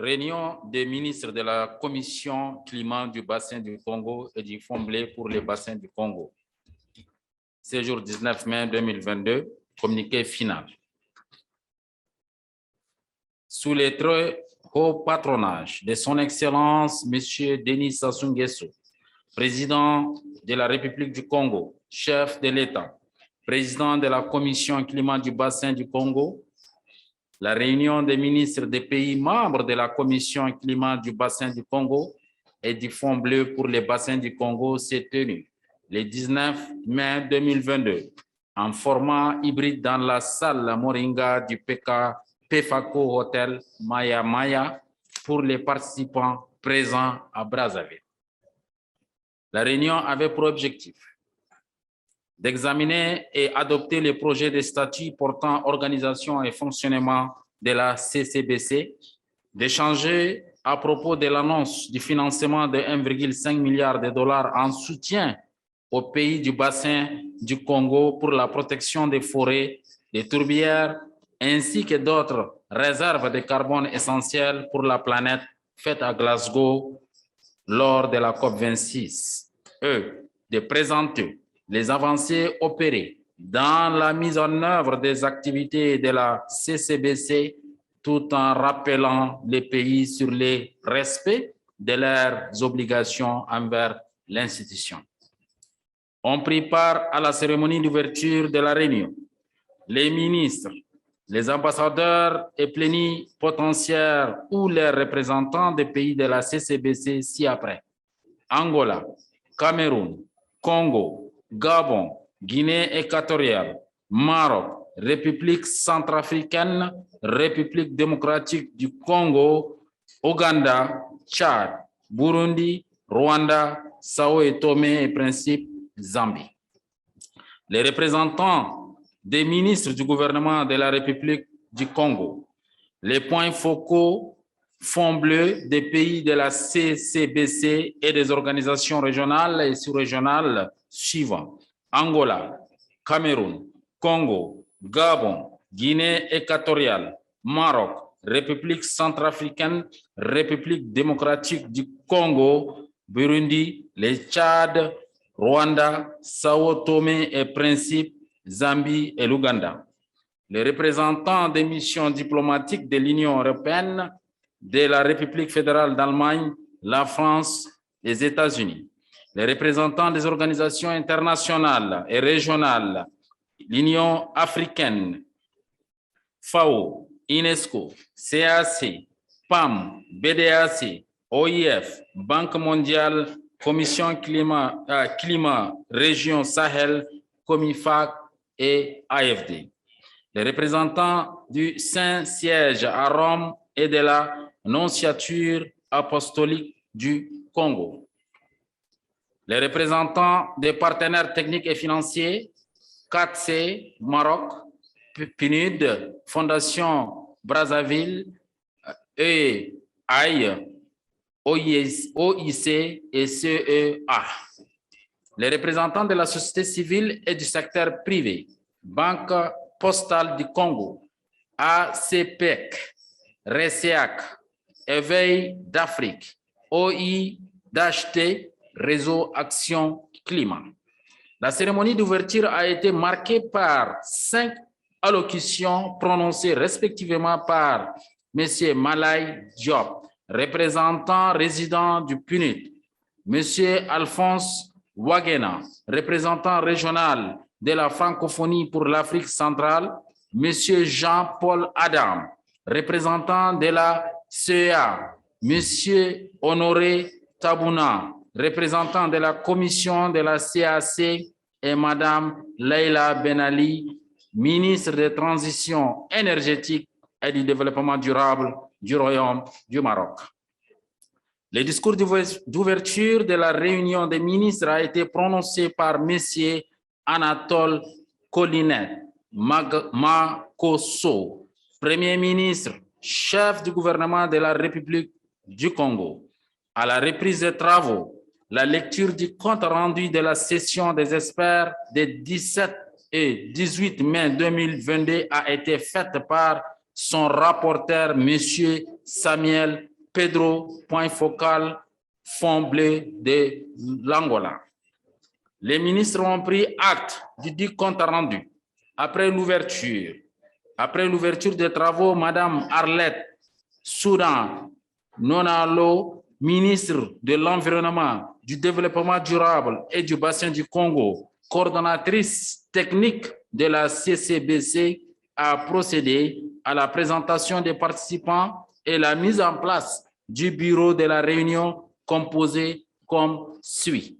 Réunion des ministres de la Commission climat du bassin du Congo et du Fonds blé pour les bassins du Congo. Séjour 19 mai 2022, communiqué final. Sous les très hauts patronage de son Excellence, M. Denis Sassou Nguesso, président de la République du Congo, chef de l'État, président de la Commission climat du bassin du Congo, la réunion des ministres des pays membres de la Commission climat du bassin du Congo et du Fonds bleu pour les bassins du Congo s'est tenue le 19 mai 2022 en format hybride dans la salle Moringa du PFACO Hotel Maya Maya pour les participants présents à Brazzaville. La réunion avait pour objectif d'examiner et adopter les projets de statut portant organisation et fonctionnement de la CCBC, d'échanger à propos de l'annonce du financement de 1,5 milliard de dollars en soutien aux pays du bassin du Congo pour la protection des forêts, des tourbières, ainsi que d'autres réserves de carbone essentielles pour la planète faites à Glasgow lors de la COP26. De présenter les avancées opérées dans la mise en œuvre des activités de la CCBC tout en rappelant les pays sur le respect de leurs obligations envers l'institution. On prit part à la cérémonie d'ouverture de la réunion. Les ministres, les ambassadeurs et plénipotentiaires ou les représentants des pays de la CCBC ci-après: Angola, Cameroun, Congo, Gabon, Guinée équatoriale, Maroc, République centrafricaine, République démocratique du Congo, Ouganda, Tchad, Burundi, Rwanda, Sao et Tomé et Principe, Zambie. Les représentants des ministres du gouvernement de la République du Congo, les points focaux Fonds bleu des pays de la CCBC et des organisations régionales et sous-régionales suivants: Angola, Cameroun, Congo, Gabon, Guinée équatoriale, Maroc, République centrafricaine, République démocratique du Congo, Burundi, le Tchad, Rwanda, Sao Tomé et Principe, Zambie et l'Ouganda. Les représentants des missions diplomatiques de l'Union européenne, de la République fédérale d'Allemagne, la France, les États-Unis. Les représentants des organisations internationales et régionales, l'Union africaine, FAO, UNESCO, CAC, PAM, BDAC, OIF, Banque mondiale, Commission climat, Région Sahel, COMIFAC et AFD. Les représentants du Saint-Siège à Rome et de la Nonciature apostolique du Congo. Les représentants des partenaires techniques et financiers, 4C, Maroc, PNUD, Fondation Brazzaville, EAI, OIC et CEA. Les représentants de la société civile et du secteur privé, Banque postale du Congo, ACPEC, RECEAC, Éveil d'Afrique, OIDHT, Réseau Action Climat. La cérémonie d'ouverture a été marquée par 5 allocutions prononcées respectivement par M. Malay Diop, représentant résident du PNUD, M. Alphonse Wagena, représentant régional de la francophonie pour l'Afrique centrale, M. Jean-Paul Adam, représentant de la CEA, M. Honoré Tabouna, représentant de la commission de la CAC, et Mme Leila Benali, ministre de Transition énergétique et du développement durable du Royaume du Maroc. Le discours d'ouverture de la réunion des ministres a été prononcé par M. Anatole Collinet Makosso, Premier ministre, chef du gouvernement de la République du Congo. À la reprise des travaux, la lecture du compte rendu de la session des experts des 17 et 18 mai 2022 a été faite par son rapporteur, M. Samuel Pedro, point focal, fond bleu de l'Angola. Les ministres ont pris acte du dit compte rendu. Après l'ouverture des travaux, Madame Arlette Soudan Nonalo, ministre de l'Environnement, du Développement durable et du Bassin du Congo, coordonnatrice technique de la CCBC, a procédé à la présentation des participants et la mise en place du bureau de la réunion composé comme suit.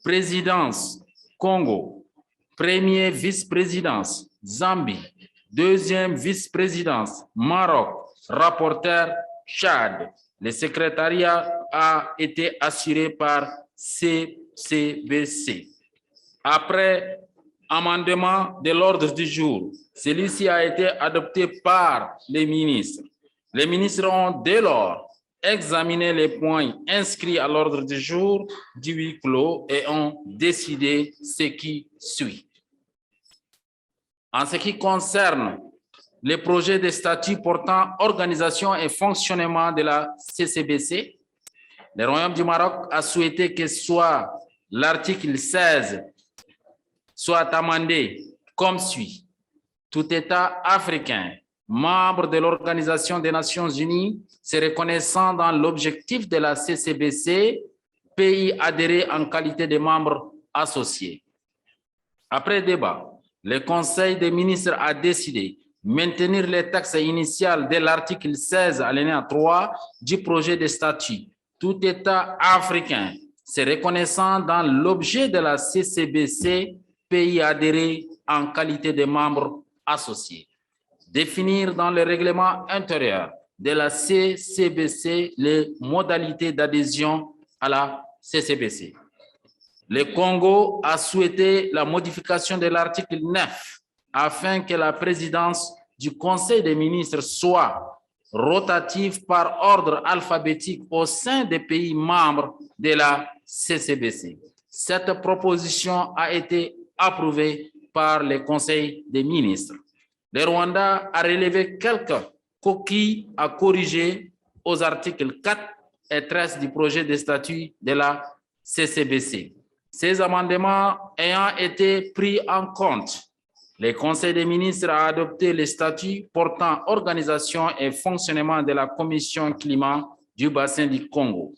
Présidence, Congo. Premier vice-présidence, Zambie. Deuxième vice-présidence, Maroc. Rapporteur, Tchad. Le secrétariat a été assuré par CCBC. Après amendement de l'ordre du jour, celui-ci a été adopté par les ministres. Les ministres ont dès lors examiné les points inscrits à l'ordre du jour du huis clos et ont décidé ce qui suit. En ce qui concerne les projets de statut portant organisation et fonctionnement de la CCBC, le Royaume du Maroc a souhaité que soit l'article 16 soit amendé comme suit. Tout État africain, membre de l'Organisation des Nations Unies, se reconnaissant dans l'objectif de la CCBC, pays adhéré en qualité de membre associé. Après débat, le Conseil des ministres a décidé de maintenir les textes initiales de l'article 16 alinéa 3 du projet de statut. Tout État africain se reconnaissant dans l'objet de la CCBC, pays adhéré en qualité de membre associé. Définir dans le règlement intérieur de la CCBC les modalités d'adhésion à la CCBC. Le Congo a souhaité la modification de l'article 9 afin que la présidence du Conseil des ministres soit rotative par ordre alphabétique au sein des pays membres de la CCBC. Cette proposition a été approuvée par le Conseil des ministres. Le Rwanda a relevé quelques coquilles à corriger aux articles 4 et 13 du projet de statut de la CCBC. Ces amendements ayant été pris en compte, le Conseil des ministres a adopté le statut portant organisation et fonctionnement de la Commission climat du bassin du Congo.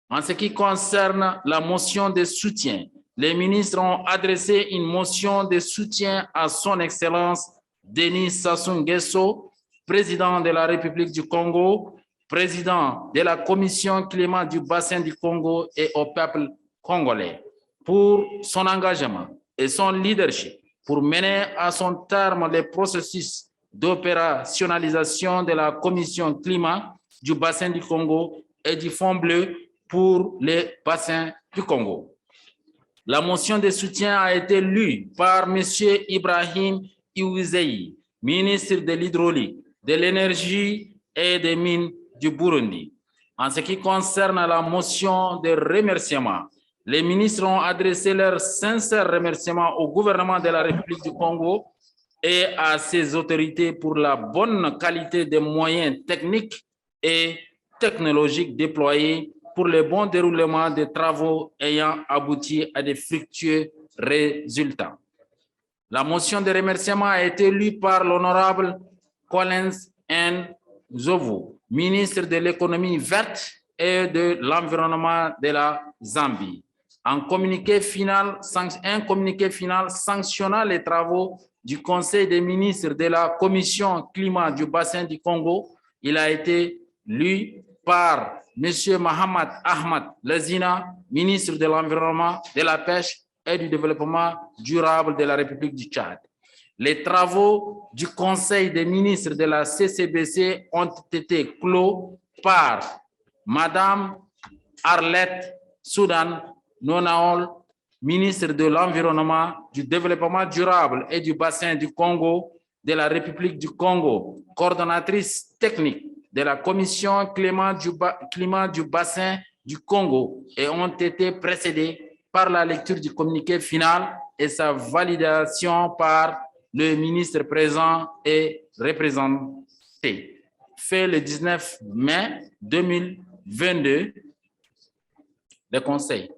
En ce qui concerne la motion de soutien, les ministres ont adressé une motion de soutien à son Excellence Denis Sassou Nguesso, président de la République du Congo, président de la Commission climat du bassin du Congo et au peuple congolais, pour son engagement et son leadership pour mener à son terme le processus d'opérationnalisation de la Commission climat du bassin du Congo et du Fonds bleu pour les bassins du Congo. La motion de soutien a été lue par M. Ibrahim Iwizei, ministre de l'Hydraulique, de l'Énergie et des Mines du Burundi. En ce qui concerne la motion de remerciement, les ministres ont adressé leurs sincères remerciements au gouvernement de la République du Congo et à ses autorités pour la bonne qualité des moyens techniques et technologiques déployés pour le bon déroulement des travaux ayant abouti à des fructueux résultats. La motion de remerciement a été lue par l'honorable Collins Nzovu, ministre de l'économie verte et de l'environnement de la Zambie. Un communiqué final sanctionnant les travaux du Conseil des ministres de la Commission climat du bassin du Congo, il a été lu par M. Mohamed Ahmad Lazina, ministre de l'Environnement, de la Pêche et du Développement durable de la République du Tchad. Les travaux du Conseil des ministres de la CCBC ont été clos par Madame Arlette Soudan Nonaol, ministre de l'Environnement, du Développement durable et du Bassin du Congo, de la République du Congo, coordonnatrice technique de la Commission climat du Bassin du Congo et ont été précédés par la lecture du communiqué final et sa validation par le ministre présent et représenté. fait le 19 mai 2022 des conseils.